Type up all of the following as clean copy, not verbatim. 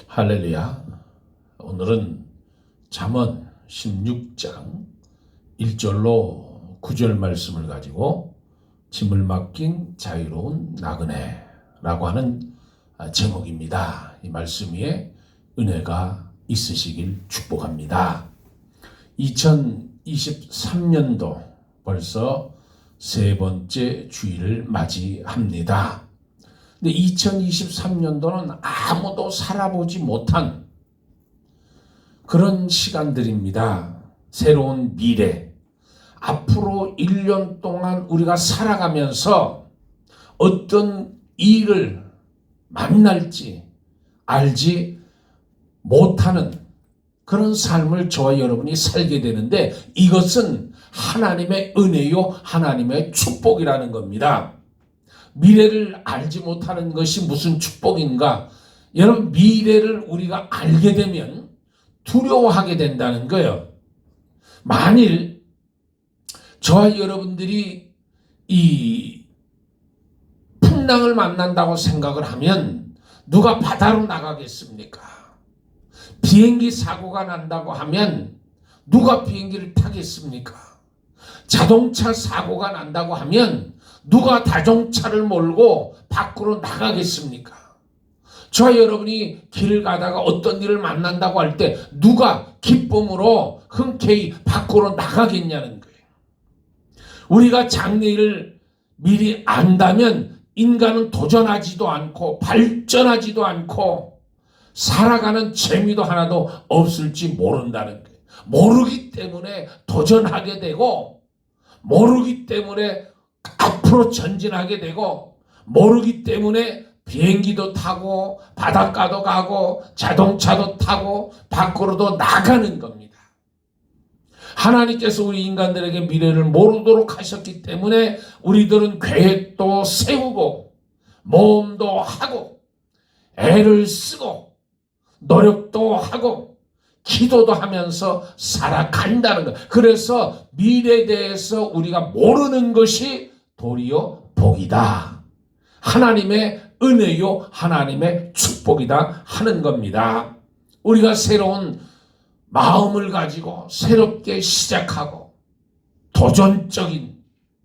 할렐루야. 오늘은 잠언 16장 1절로 9절 말씀을 가지고 짐을 맡긴 자유로운 나그네라고 하는 제목입니다. 이 말씀 위에 은혜가 있으시길 축복합니다. 2023년도 벌써 세 번째 주일을 맞이합니다. 근데 2023년도는 아무도 살아보지 못한 그런 시간들입니다. 새로운 미래, 앞으로 1년 동안 우리가 살아가면서 어떤 일을 만날지 알지 못하는 그런 삶을 저와 여러분이 살게 되는데, 이것은 하나님의 은혜요, 하나님의 축복이라는 겁니다. 미래를 알지 못하는 것이 무슨 축복인가? 여러분, 미래를 우리가 알게 되면 두려워하게 된다는 거예요. 만일 저와 여러분들이 이 풍랑을 만난다고 생각을 하면 누가 바다로 나가겠습니까? 비행기 사고가 난다고 하면 누가 비행기를 타겠습니까? 자동차 사고가 난다고 하면 누가 자동차를 몰고 밖으로 나가겠습니까? 저와 여러분이 길을 가다가 어떤 일을 만난다고 할 때 누가 기쁨으로 흔쾌히 밖으로 나가겠냐는 거예요. 우리가 장래일을 미리 안다면 인간은 도전하지도 않고 발전하지도 않고 살아가는 재미도 하나도 없을지 모른다는 거예요. 모르기 때문에 도전하게 되고, 모르기 때문에 앞으로 전진하게 되고, 모르기 때문에 비행기도 타고 바닷가도 가고 자동차도 타고 밖으로도 나가는 겁니다. 하나님께서 우리 인간들에게 미래를 모르도록 하셨기 때문에 우리들은 계획도 세우고 모험도 하고 애를 쓰고 노력도 하고 기도도 하면서 살아간다는 것. 그래서 미래에 대해서 우리가 모르는 것이 도리어 복이다, 하나님의 은혜요, 하나님의 축복이다 하는 겁니다. 우리가 새로운 마음을 가지고 새롭게 시작하고 도전적인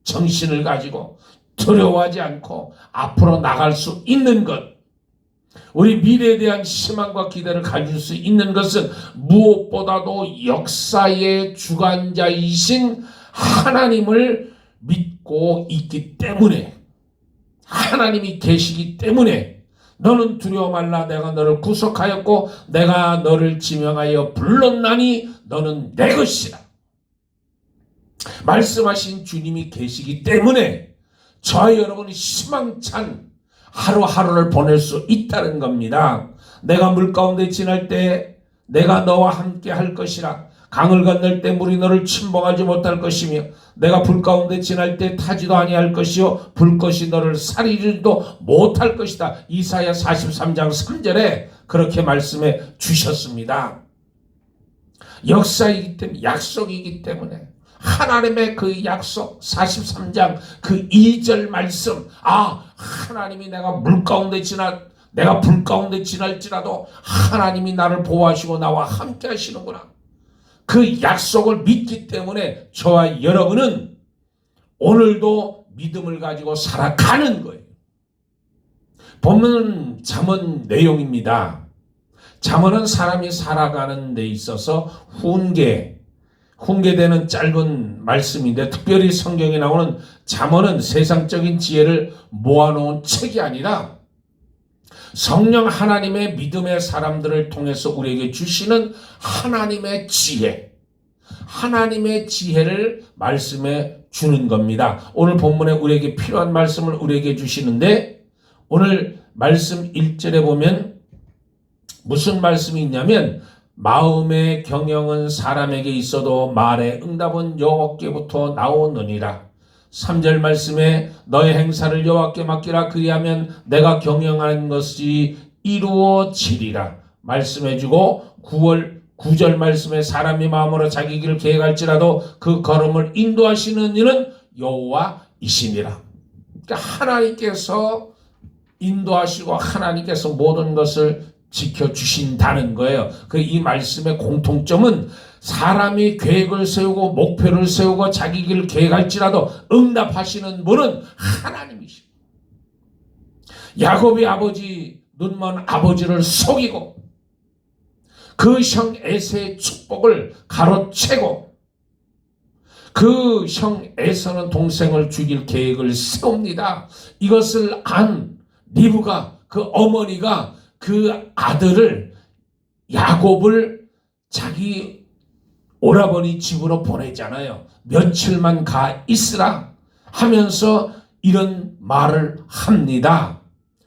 정신을 가지고 두려워하지 않고 앞으로 나갈 수 있는 것, 우리 미래에 대한 희망과 기대를 가질 수 있는 것은 무엇보다도 역사의 주관자이신 하나님을 믿고 있기 때문에, 하나님이 계시기 때문에 너는 두려워 말라, 내가 너를 구속하였고 내가 너를 지명하여 불렀나니 너는 내 것이라 말씀하신 주님이 계시기 때문에 저와 여러분이 희망찬 하루하루를 보낼 수 있다는 겁니다. 내가 물 가운데 지날 때 내가 너와 함께 할 것이라. 강을 건널 때 물이 너를 침범하지 못할 것이며 내가 불 가운데 지날 때 타지도 아니할 것이요 불꽃이 너를 사리지도 못할 것이다. 이사야 43장 3절에 그렇게 말씀해 주셨습니다. 역사이기 때문에, 약속이기 때문에 하나님의 그 약속 43장 그 2절 말씀, 하나님이 내가 내가 불 가운데 지날지라도 하나님이 나를 보호하시고 나와 함께 하시는구나. 그 약속을 믿기 때문에 저와 여러분은 오늘도 믿음을 가지고 살아가는 거예요. 본문은 잠언 내용입니다. 잠언은 사람이 살아가는 데 있어서 훈계되는 짧은 말씀인데, 특별히 성경에 나오는 잠언은 세상적인 지혜를 모아놓은 책이 아니라 성령 하나님의 믿음의 사람들을 통해서 우리에게 주시는 하나님의 지혜, 하나님의 지혜를 말씀해 주는 겁니다. 오늘 본문에 우리에게 필요한 말씀을 우리에게 주시는데, 오늘 말씀 1절에 보면 무슨 말씀이 있냐면, 마음의 경영은 사람에게 있어도 말의 응답은 여호와께부터 나오느니라. 3절 말씀에 너의 행사를 여호와께 맡기라, 그리하면 내가 경영하는 것이 이루어지리라 말씀해주고, 9절 말씀에 사람이 마음으로 자기 길을 계획할지라도 그 걸음을 인도하시는 이는 여호와이시니라. 그러니까 하나님께서 인도하시고 하나님께서 모든 것을 지켜주신다는 거예요. 이 말씀의 공통점은 사람이 계획을 세우고 목표를 세우고 자기 길을 계획할지라도 응답하시는 분은 하나님이십니다. 야곱의 아버지, 눈먼 아버지를 속이고 그 형 에서의 축복을 가로채고 그 형 에서는 동생을 죽일 계획을 세웁니다. 이것을 안 리브가, 그 어머니가 그 아들을, 야곱을 자기 오라버니 집으로 보내잖아요. 며칠만 가 있으라 하면서 이런 말을 합니다.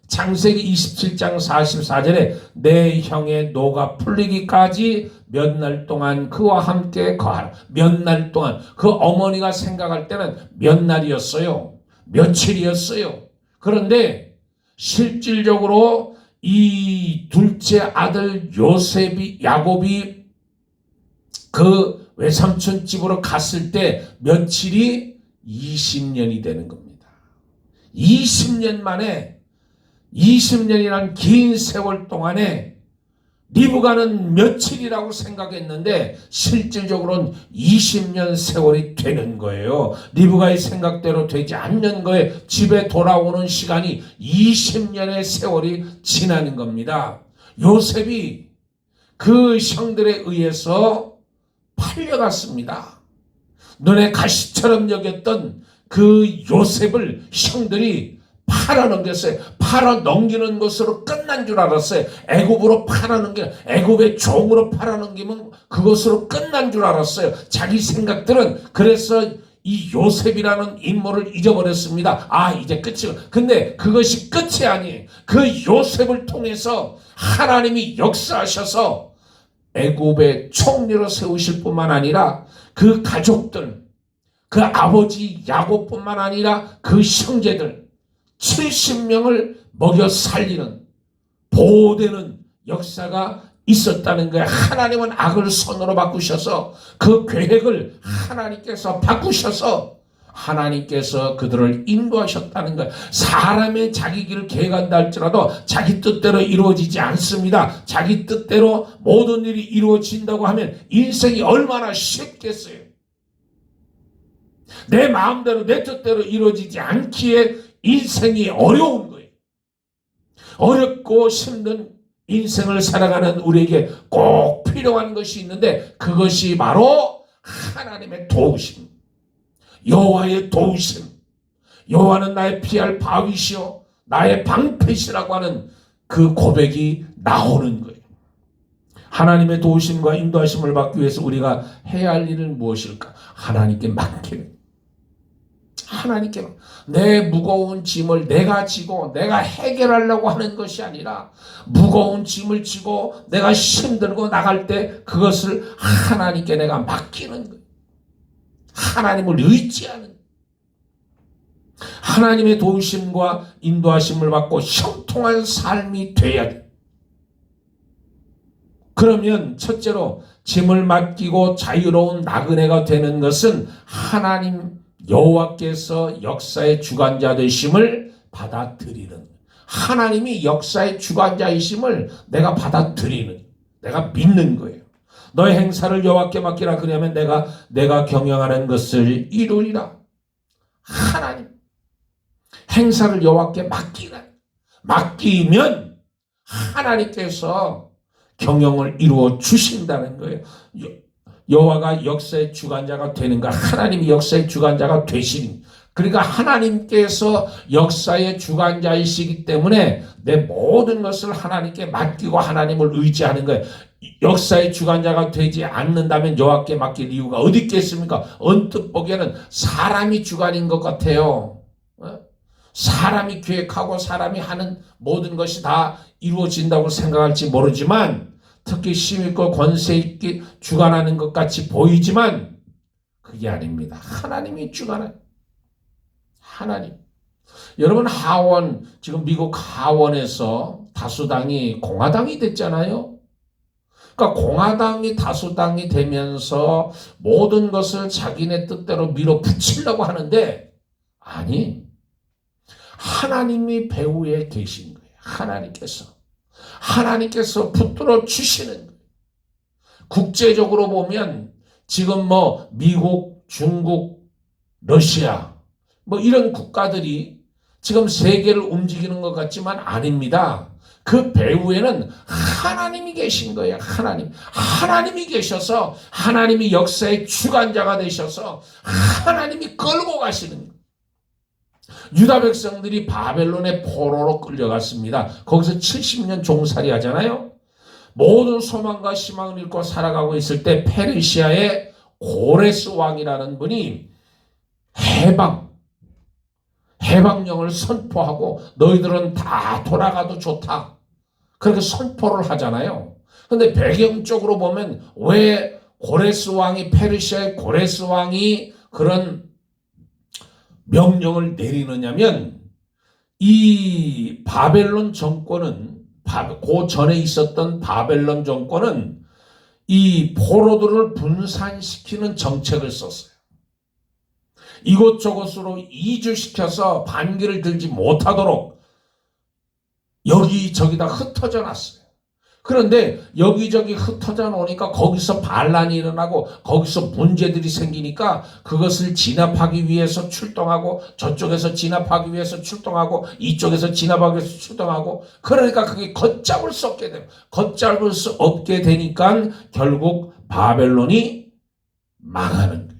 창세기 27장 44절에 내 형의 노가 풀리기까지 몇 날 동안 그와 함께 거하라. 몇 날 동안. 그 어머니가 생각할 때는 몇 날이었어요. 며칠이었어요. 그런데 실질적으로 이 둘째 아들 야곱이 그 외삼촌 집으로 갔을 때 며칠이 20년이 되는 겁니다. 20년 만에, 20년이란 긴 세월 동안에 리브가는 며칠이라고 생각했는데 실질적으로는 20년 세월이 되는 거예요. 리브가의 생각대로 되지 않는 거예요. 집에 돌아오는 시간이 20년의 세월이 지나는 겁니다. 요셉이 그 형들에 의해서 팔려갔습니다. 눈에 가시처럼 여겼던 그 요셉을 형들이 팔아넘겼어요. 팔아넘기는 것으로 끝난 줄 알았어요. 애굽으로 애굽의 종으로 팔아넘기면 그것으로 끝난 줄 알았어요. 자기 생각들은 그래서 이 요셉이라는 인물을 잊어버렸습니다. 이제 끝이고. 근데 그것이 끝이 아니에요. 그 요셉을 통해서 하나님이 역사하셔서 애굽의 총리로 세우실 뿐만 아니라 그 가족들, 그 아버지 야곱뿐만 아니라 그 형제들 70명을 먹여 살리는 보호되는 역사가 있었다는 거예요. 하나님은 악을 선으로 바꾸셔서 그 계획을 하나님께서 바꾸셔서 하나님께서 그들을 인도하셨다는 거예요. 사람의 자기 길을 계획한다 할지라도 자기 뜻대로 이루어지지 않습니다. 자기 뜻대로 모든 일이 이루어진다고 하면 인생이 얼마나 쉽겠어요. 내 마음대로 내 뜻대로 이루어지지 않기에 인생이 어려운 거예요. 어렵고 힘든 인생을 살아가는 우리에게 꼭 필요한 것이 있는데 그것이 바로 하나님의 도우심, 여호와의 도우심. 여호와는 나의 피할 바위시오 나의 방패시라고 하는 그 고백이 나오는 거예요. 하나님의 도우심과 인도하심을 받기 위해서 우리가 해야 할 일은 무엇일까? 하나님께 맡기는. 하나님께 내 무거운 짐을 내가 지고 내가 해결하려고 하는 것이 아니라 무거운 짐을 지고 내가 힘들고 나갈 때 그것을 하나님께 내가 맡기는 거예요. 하나님을 의지하는, 하나님의 도우심과 인도하심을 받고 형통한 삶이 돼야 돼. 그러면 첫째로 짐을 맡기고 자유로운 나그네가 되는 것은 하나님 여호와께서 역사의 주관자 되심을 받아들이는, 하나님이 역사의 주관자이심을 내가 받아들이는, 내가 믿는 거예요. 너의 행사를 여호와께 맡기라. 그러면 내가 경영하는 것을 이루리라. 하나님 행사를 여호와께 맡기면 하나님께서 경영을 이루어 주신다는 거예요. 여호와가 역사의 주관자가 되는 거, 하나님이 역사의 주관자가 되시는, 그러니까 하나님께서 역사의 주관자이시기 때문에 내 모든 것을 하나님께 맡기고 하나님을 의지하는 거예요. 역사의 주관자가 되지 않는다면 여호와께 맡길 이유가 어디 있겠습니까? 언뜻 보기에는 사람이 주관인 것 같아요. 사람이 계획하고 사람이 하는 모든 것이 다 이루어진다고 생각할지 모르지만, 특히 힘있고 권세 있게 주관하는 것 같이 보이지만 그게 아닙니다. 하나님이 주관하는, 하나님. 여러분, 하원, 지금 미국 하원에서 다수당이 공화당이 됐잖아요. 그러니까 공화당이 다수당이 되면서 모든 것을 자기네 뜻대로 밀어붙이려고 하는데, 아니, 하나님이 배후에 계신 거예요. 하나님께서. 하나님께서 붙들어 주시는 거예요. 국제적으로 보면 지금 뭐 미국, 중국, 러시아 뭐 이런 국가들이 지금 세계를 움직이는 것 같지만 아닙니다. 그 배후에는 하나님이 계신 거예요. 하나님이 계셔서 하나님이 역사의 주관자가 되셔서 하나님이 끌고 가시는 거예요. 유다 백성들이 바벨론의 포로로 끌려갔습니다. 거기서 70년 종살이 하잖아요. 모든 소망과 희망을 잃고 살아가고 있을 때 페르시아의 고레스 왕이라는 분이 해방령을 선포하고 너희들은 다 돌아가도 좋다. 그렇게 선포를 하잖아요. 근데 배경적으로 보면 왜 페르시아의 고레스 왕이 그런 명령을 내리느냐면 이 바벨론 정권은 그 전에 있었던 바벨론 정권은 이 포로들을 분산시키는 정책을 썼어요. 이곳저곳으로 이주시켜서 반기를 들지 못하도록 여기저기다 흩어져 놨어요. 그런데 여기저기 흩어져 놓으니까 거기서 반란이 일어나고 거기서 문제들이 생기니까 그것을 진압하기 위해서 출동하고 저쪽에서 진압하기 위해서 출동하고 이쪽에서 진압하기 위해서 출동하고 그러니까 그게 걷잡을 수 없게 돼요. 걷잡을 수 없게 되니까 결국 바벨론이 망하는 거예요.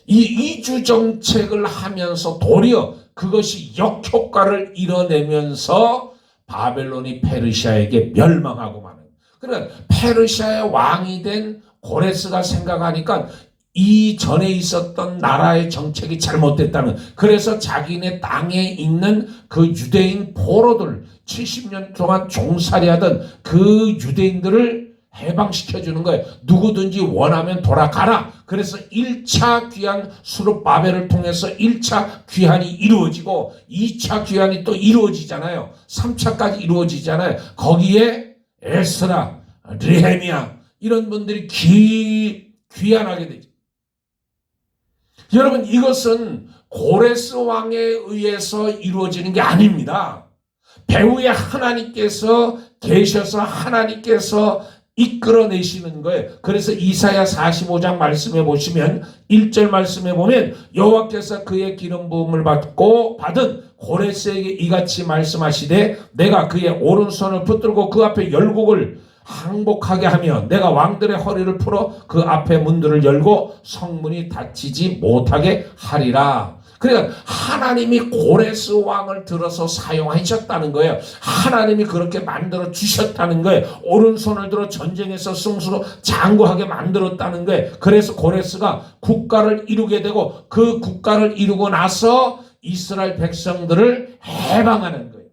이 이주 정책을 하면서 도리어 그것이 역효과를 이뤄내면서 바벨론이 페르시아에게 멸망하고 마는. 그러니까 페르시아의 왕이 된 고레스가 생각하니까 이 전에 있었던 나라의 정책이 잘못됐다는. 그래서 자기네 땅에 있는 그 유대인 포로들 70년 동안 종살이하던 그 유대인들을 해방시켜주는 거예요. 누구든지 원하면 돌아가라. 그래서 1차 귀환 수룹바벨을 통해서 1차 귀환이 이루어지고 2차 귀환이 또 이루어지잖아요. 3차까지 이루어지잖아요. 거기에 에스라, 느헤미야 이런 분들이 귀환하게 되죠. 여러분 이것은 고레스 왕에 의해서 이루어지는 게 아닙니다. 배후에 하나님께서 계셔서 하나님께서 이끌어내시는 거예요. 그래서 이사야 45장 말씀해 보시면 1절 말씀해 보면 여호와께서 그의 기름 부음을 받은 고레스에게 이같이 말씀하시되 내가 그의 오른손을 붙들고 그 앞에 열국을 항복하게 하며 내가 왕들의 허리를 풀어 그 앞에 문들을 열고 성문이 닫히지 못하게 하리라. 그러니까 하나님이 고레스 왕을 들어서 사용하셨다는 거예요. 하나님이 그렇게 만들어 주셨다는 거예요. 오른손을 들어 전쟁에서 승수로 장구하게 만들었다는 거예요. 그래서 고레스가 국가를 이루게 되고 그 국가를 이루고 나서 이스라엘 백성들을 해방하는 거예요.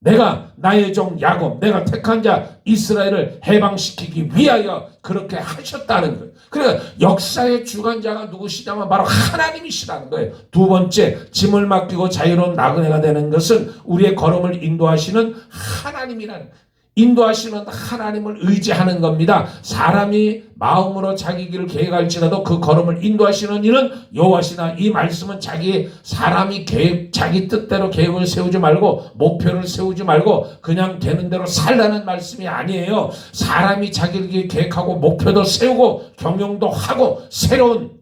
내가 나의 종 야곱, 내가 택한 자 이스라엘을 해방시키기 위하여 그렇게 하셨다는 거예요. 그러니까 역사의 주관자가 누구시냐면 바로 하나님이시라는 거예요. 두 번째, 짐을 맡기고 자유로운 나그네가 되는 것은 우리의 걸음을 인도하시는 하나님이라는 거예요. 인도하시는 하나님을 의지하는 겁니다. 사람이 마음으로 자기 길을 계획할지라도 그 걸음을 인도하시는 이는 여호와시나. 이 말씀은 사람이 자기 뜻대로 계획을 세우지 말고 목표를 세우지 말고 그냥 되는 대로 살라는 말씀이 아니에요. 사람이 자기 계획하고 목표도 세우고 경영도 하고 새로운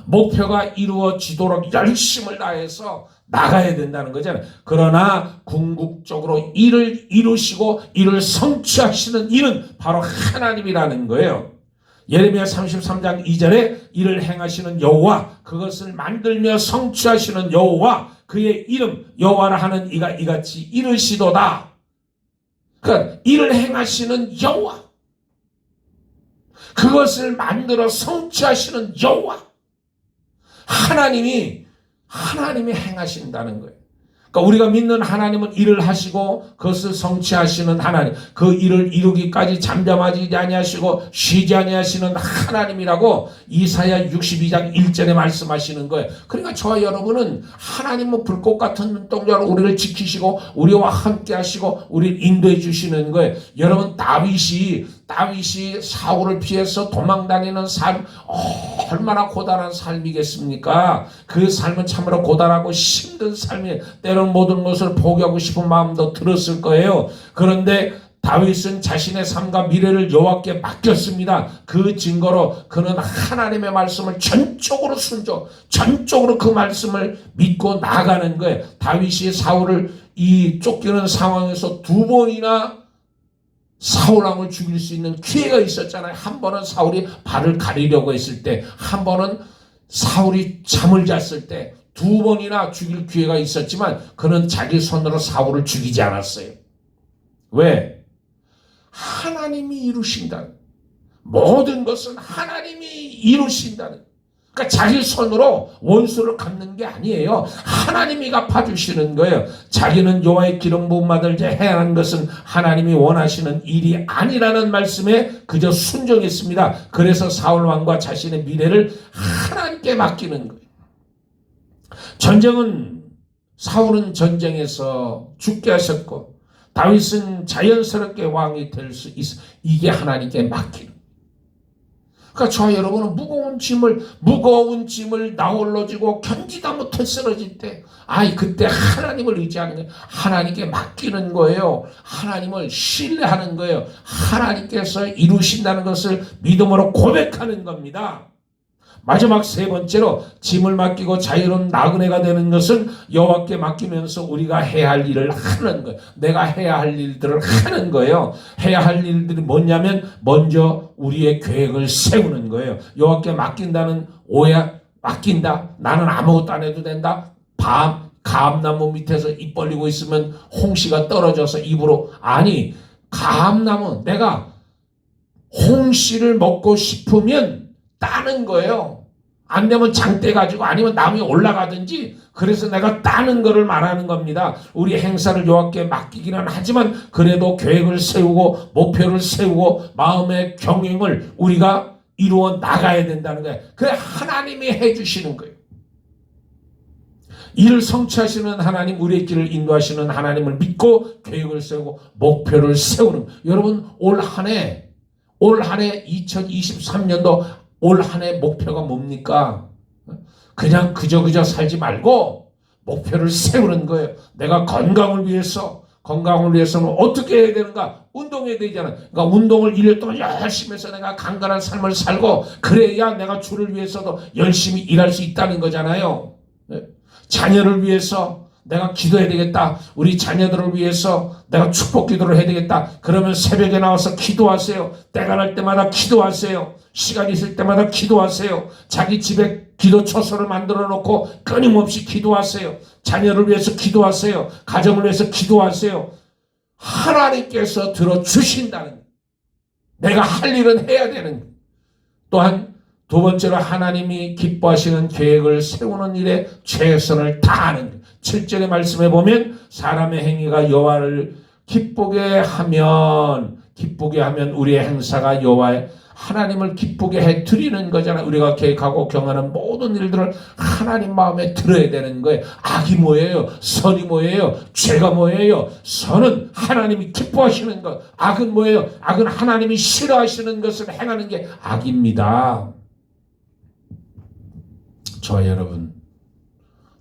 목표가 이루어지도록 열심을 다해서 나가야 된다는 거잖아요. 그러나 궁극적으로 일을 이루시고 일을 성취하시는 이는 바로 하나님이라는 거예요. 예레미야 33장 2절에 이를 행하시는 여호와, 그것을 만들며 성취하시는 여호와, 그의 이름 여호와라 하는 이가 이같이 이르시도다. 그러니까 일을 행하시는 여호와, 그것을 만들어 성취하시는 여호와, 하나님이 행하신다는 거예요. 그러니까 우리가 믿는 하나님은 일을 하시고 그것을 성취하시는 하나님, 그 일을 이루기까지 잠잠하지 아니하시고 쉬지 아니하시는 하나님이라고 이사야 62장 1절에 말씀하시는 거예요. 그러니까 저와 여러분은 하나님은 불꽃 같은 눈동자로 우리를 지키시고 우리와 함께 하시고 우리를 인도해 주시는 거예요. 여러분 다윗이 다윗이 사울을 피해서 도망다니는 삶, 얼마나 고단한 삶이겠습니까? 그 삶은 참으로 고단하고 힘든 삶이, 때론 모든 것을 포기하고 싶은 마음도 들었을 거예요. 그런데 다윗은 자신의 삶과 미래를 여호와께 맡겼습니다. 그 증거로 그는 하나님의 말씀을 전적으로 전적으로 그 말씀을 믿고 나가는 거예요. 다윗이 사울을 이 쫓기는 상황에서 두 번이나 사울왕을 죽일 수 있는 기회가 있었잖아요. 한 번은 사울이 발을 가리려고 했을 때, 한 번은 사울이 잠을 잤을 때, 두 번이나 죽일 기회가 있었지만 그는 자기 손으로 사울을 죽이지 않았어요. 왜? 하나님이 이루신다는, 모든 것은 하나님이 이루신다는, 그러니까 자기 손으로 원수를 갚는 게 아니에요. 하나님이 갚아주시는 거예요. 자기는 여호와의 기름 부음 받을 자 행하는 것은 하나님이 원하시는 일이 아니라는 말씀에 그저 순종했습니다. 그래서 사울 왕과 자신의 미래를 하나님께 맡기는 거예요. 사울은 전쟁에서 죽게 하셨고 다윗은 자연스럽게 왕이 될 수 있어. 이게 하나님께 맡기는. 그러니까 저와 여러분은 무거운 짐을 나홀로 지고 견디다 못해 쓰러질 때, 그때 하나님을 의지하는 거예요. 하나님께 맡기는 거예요. 하나님을 신뢰하는 거예요. 하나님께서 이루신다는 것을 믿음으로 고백하는 겁니다. 마지막 세 번째로, 짐을 맡기고 자유로운 나그네가 되는 것은 여호와께 맡기면서 우리가 해야 할 일을 하는 거예요. 내가 해야 할 일들을 하는 거예요. 해야 할 일들이 뭐냐면 먼저 우리의 계획을 세우는 거예요. 여호와께 맡긴다는 맡긴다. 나는 아무것도 안 해도 된다. 감나무 밑에서 입 벌리고 있으면 홍시가 떨어져서 입으로, 감나무, 내가 홍시를 먹고 싶으면 따는 거예요. 안 되면 장대 가지고, 아니면 나무에 올라가든지, 그래서 내가 따는 거를 말하는 겁니다. 우리 행사를 여호와께 맡기기는 하지만 그래도 계획을 세우고 목표를 세우고 마음의 경영을 우리가 이루어 나가야 된다는 거예요. 그래 하나님이 해주시는 거예요. 이를 성취하시는 하나님, 우리의 길을 인도하시는 하나님을 믿고 계획을 세우고 목표를 세우는 거예요. 여러분, 올 한 해 2023년도 올 한 해 목표가 뭡니까? 그냥 그저 살지 말고 목표를 세우는 거예요. 내가 건강을 위해서는 어떻게 해야 되는가? 운동해야 되잖아. 그러니까 운동을 1년 동안 열심히 해서 내가 강건한 삶을 살고, 그래야 내가 주를 위해서도 열심히 일할 수 있다는 거잖아요. 자녀를 위해서 내가 기도해야 되겠다. 우리 자녀들을 위해서 내가 축복 기도를 해야 되겠다. 그러면 새벽에 나와서 기도하세요. 때가 날 때마다 기도하세요. 시간 있을 때마다 기도하세요. 자기 집에 기도 처소를 만들어 놓고 끊임없이 기도하세요. 자녀를 위해서 기도하세요. 가정을 위해서 기도하세요. 하나님께서 들어주신다는, 내가 할 일은 해야 되는. 또한 두 번째로, 하나님이 기뻐하시는 계획을 세우는 일에 최선을 다하는. 7절의 말씀에 보면 사람의 행위가 여호와를 기쁘게 하면 우리의 행사가 여호와의 하나님을 기쁘게 해드리는 거잖아요. 우리가 계획하고 경험하는 모든 일들을 하나님 마음에 들어야 되는 거예요. 악이 뭐예요? 선이 뭐예요? 죄가 뭐예요? 선은 하나님이 기뻐하시는 것. 악은 뭐예요? 악은 하나님이 싫어하시는 것을 행하는 게 악입니다. 저와 여러분,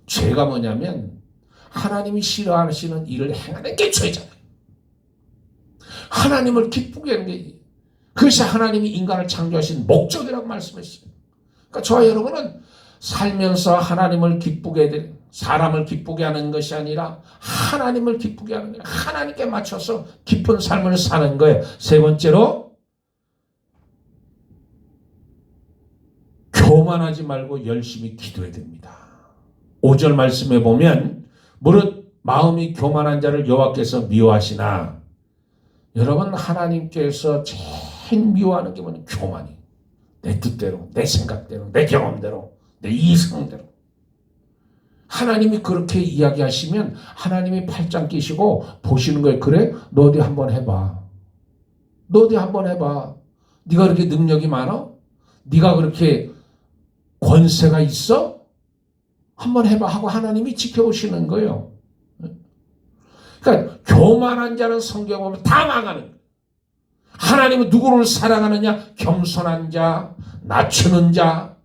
죄가 뭐냐면 하나님이 싫어하시는 일을 행하는 게 죄잖아요. 하나님을 기쁘게 하는 게, 그것이 하나님이 인간을 창조하신 목적이라고 말씀했어요. 그러니까 저와 여러분은 살면서 하나님을 기쁘게, 사람을 기쁘게 하는 것이 아니라 하나님을 기쁘게 하는 거예요. 하나님께 맞춰서 기쁜 삶을 사는 거예요. 세 번째로, 교만하지 말고 열심히 기도해야 됩니다. 5절 말씀에 보면 무릇 마음이 교만한 자를 여호와께서 미워하시나. 여러분, 하나님께서 제일 미워하는 게 뭐냐? 교만이. 내 뜻대로, 내 생각대로, 내 경험대로, 내 이성대로. 하나님이 그렇게 이야기하시면 하나님이 팔짱 끼시고 보시는 거예요. 그래? 너 어디 한번 해봐. 네가 그렇게 능력이 많아? 네가 그렇게 권세가 있어? 한번 해봐 하고 하나님이 지켜보시는 거예요. 그러니까 교만한 자는 성경 보면 다 망하는 거예요. 하나님은 누구를 사랑하느냐? 겸손한 자, 낮추는 자,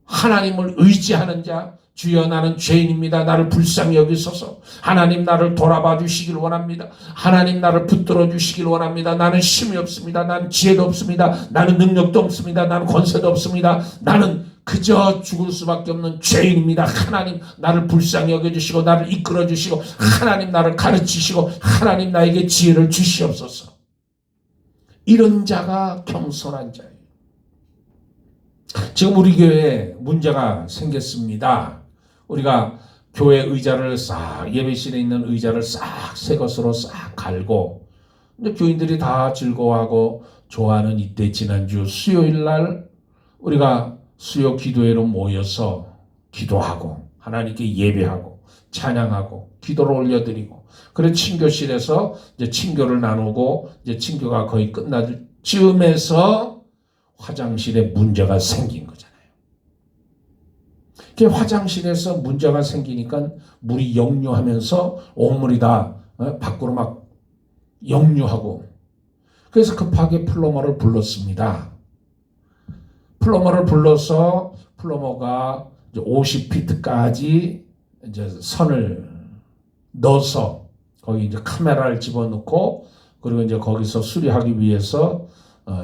하나님을 의지하는 자. 주여 나는 죄인입니다. 나를 불쌍히 여기소서. 하나님 나를 돌아봐 주시길 원합니다. 하나님 나를 붙들어 주시길 원합니다. 나는 힘이 없습니다. 나는 지혜도 없습니다. 나는 능력도 없습니다. 나는 권세도 없습니다. 나는 그저 죽을 수밖에 없는 죄인입니다. 하나님 나를 불쌍히 여겨주시고 나를 이끌어 주시고 하나님 나를 가르치시고 하나님 나에게 지혜를 주시옵소서. 이런 자가 겸손한 자예요. 지금 우리 교회에 문제가 생겼습니다. 우리가 교회 의자를 싹, 예배실에 있는 의자를 싹 새 것으로 싹 갈고 이제 교인들이 다 즐거워하고 좋아하는 이때 지난주 수요일 날 우리가 수요 기도회로 모여서 기도하고 하나님께 예배하고 찬양하고 기도를 올려드리고 그래 친교실에서 이제 친교를 나누고 이제 친교가 거의 끝날 즈음에서 화장실에 문제가 생긴 거잖아요. 화장실에서 문제가 생기니까 물이 역류하면서 온물이 다 밖으로 막 역류하고 그래서 급하게 플러머를 불렀습니다. 플러머를 불러서 플러머가 50피트까지 이제 선을 넣어서 거기 이제 카메라를 집어넣고 그리고 이제 거기서 수리하기 위해서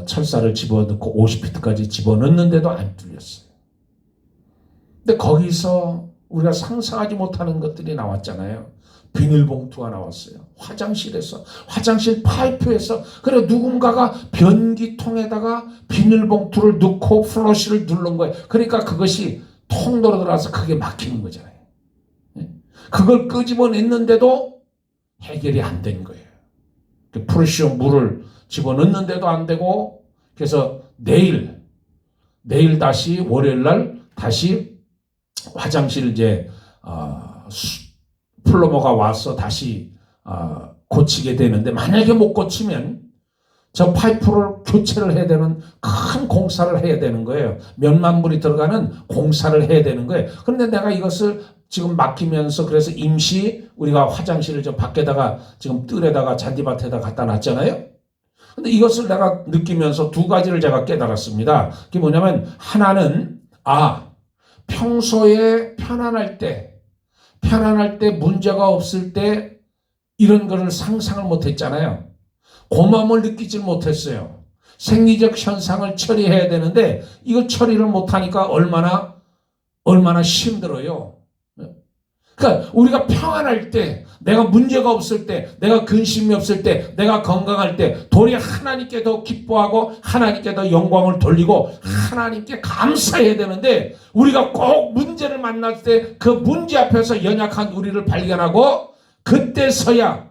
철사를 집어넣고 50피트까지 집어넣는데도 안 뚫렸어요. 근데 거기서 우리가 상상하지 못하는 것들이 나왔잖아요. 비닐봉투가 나왔어요. 화장실에서, 화장실 파이프에서. 그래 누군가가 변기통에다가 비닐봉투를 넣고 플러시를 누른 거예요. 그러니까 그것이 통로로 들어가서 그게 막히는 거잖아요. 그걸 끄집어냈는데도 해결이 안 된 거예요. 프레시온 물을 집어넣는데도 안 되고 그래서 내일 다시 월요일 날 다시 화장실 이제 플러머가 와서 다시 고치게 되는데 만약에 못 고치면 저 파이프를 교체를 해야 되는 큰 공사를 해야 되는 거예요. 몇만 불이 들어가는 공사를 해야 되는 거예요. 그런데 내가 이것을 지금 맡기면서 그래서 임시 우리가 화장실을 좀 밖에다가 지금 뜰에다가 잔디밭에다 갖다 놨잖아요. 근데 이것을 내가 느끼면서 두 가지를 제가 깨달았습니다. 그게 뭐냐면 하나는 평소에 편안할 때 문제가 없을 때 이런 거를 상상을 못했잖아요. 고마움을 느끼질 못했어요. 생리적 현상을 처리해야 되는데 이거 처리를 못하니까 얼마나 힘들어요. 그러니까 우리가 평안할 때, 내가 문제가 없을 때, 내가 근심이 없을 때, 내가 건강할 때 도리어 하나님께 더 기뻐하고 하나님께 더 영광을 돌리고 하나님께 감사해야 되는데 우리가 꼭 문제를 만날 때 그 문제 앞에서 연약한 우리를 발견하고 그때서야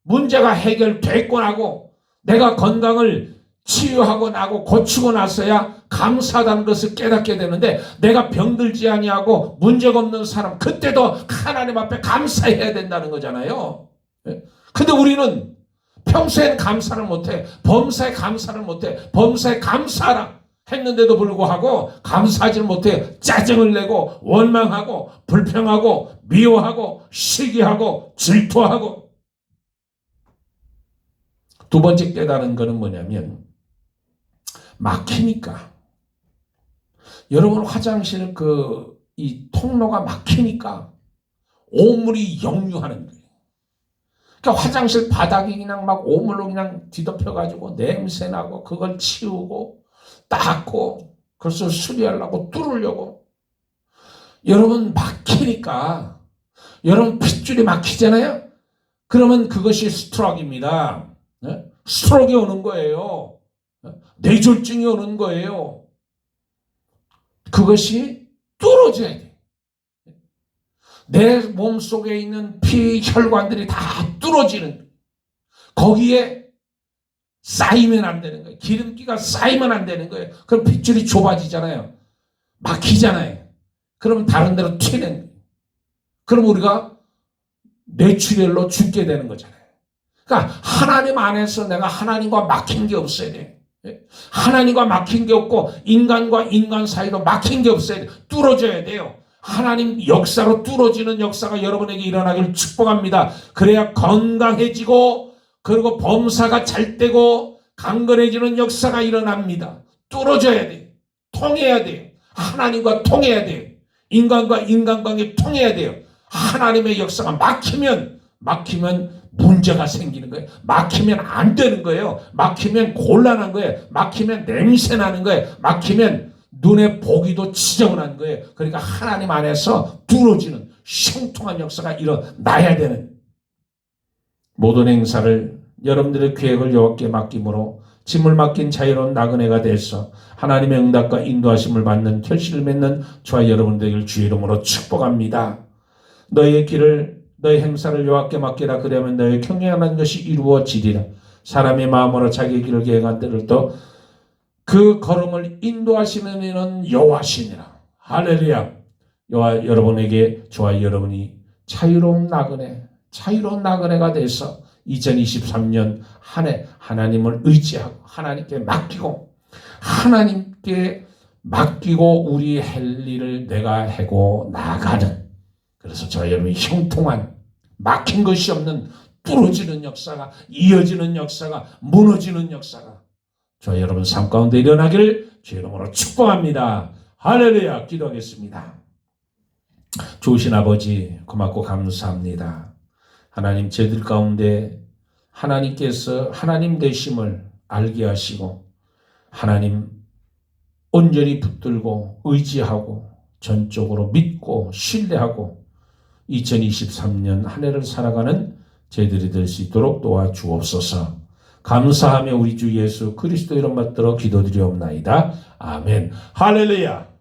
문제가 해결됐고 나고 내가 건강을 치유하고 나고 고치고 나서야 감사하다는 것을 깨닫게 되는데 내가 병들지 아니하고 문제가 없는 사람 그때도 하나님 앞에 감사해야 된다는 거잖아요. 근데 우리는 평소엔 감사를 못해. 범사에 감사를 못해. 범사에 감사하라 했는데도 불구하고 감사하지 못해. 짜증을 내고 원망하고 불평하고 미워하고 시기하고 질투하고. 두 번째 깨달은 거는 뭐냐면 막히니까. 여러분 화장실 이 통로가 막히니까 오물이 역류하는 거예요. 그러니까 화장실 바닥이 그냥 막 오물로 그냥 뒤덮여가지고 냄새나고 그걸 치우고 닦고 그것을 수리하려고 뚫으려고. 여러분 막히니까 여러분 핏줄이 막히잖아요. 그러면 그것이 스트로크입니다. 스트로크가 오는 거예요. 뇌졸중이 오는 거예요. 그것이 뚫어져야 돼. 내 몸속에 있는 피, 혈관들이 다 뚫어지는 거기에 쌓이면 안 되는 거예요. 기름기가 쌓이면 안 되는 거예요. 그럼 핏줄이 좁아지잖아요. 막히잖아요. 그러면 다른 데로 튀는 거예요. 그럼 우리가 뇌출혈로 죽게 되는 거잖아요. 그러니까 하나님 안에서 내가 하나님과 막힌 게 없어야 돼요. 하나님과 막힌 게 없고 인간과 인간 사이로 막힌 게 없어야 돼요. 뚫어져야 돼요. 하나님 역사로 뚫어지는 역사가 여러분에게 일어나길 축복합니다. 그래야 건강해지고 그리고 범사가 잘 되고 강건해지는 역사가 일어납니다. 뚫어져야 돼요. 통해야 돼요. 하나님과 통해야 돼요. 인간과 인간관계 통해야 돼요. 하나님의 역사가 막히면 문제가 생기는 거예요. 막히면 안 되는 거예요. 막히면 곤란한 거예요. 막히면 냄새 나는 거예요. 막히면 눈에 보기도 지저분한 거예요. 그러니까 하나님 안에서 뚫어지는 형통한 역사가 일어나야 되는 모든 행사를 여러분들의 계획을 여호와께 맡김으로 짐을 맡긴 자유로운 나그네가 돼서 하나님의 응답과 인도하심을 받는 결실을 맺는 저와 여러분 되길 주의 이름으로 축복합니다. 너희의 길을 너희 행사를 여호와께 맡기라. 그러면 너희 경영하는 것이 이루어지리라. 사람의 마음으로 자기의 길을 계획한 때를 또 그 걸음을 인도하시는 이는 여호와시니라. 할렐루야. 여호와 여러분에게 저와 여러분이 자유로운 나그네가 돼서 2023년 한 해 하나님을 의지하고 하나님께 맡기고 우리 할 일을 내가 하고 나가는, 그래서 저와 여러분이 형통한 막힌 것이 없는 부러지는 역사가, 이어지는 역사가, 무너지는 역사가 저와 여러분 삶 가운데 일어나기를 주의 이름으로 축복합니다. 할렐루야. 기도하겠습니다. 좋으신 아버지 고맙고 감사합니다. 하나님, 저희들 가운데 하나님께서 하나님 되심을 알게 하시고 하나님 온전히 붙들고 의지하고 전적으로 믿고 신뢰하고 2023년 한 해를 살아가는 저희들이 될 수 있도록 도와주옵소서. 감사하며 우리 주 예수 그리스도 이름 받들어 기도드리옵나이다. 아멘. 할렐루야.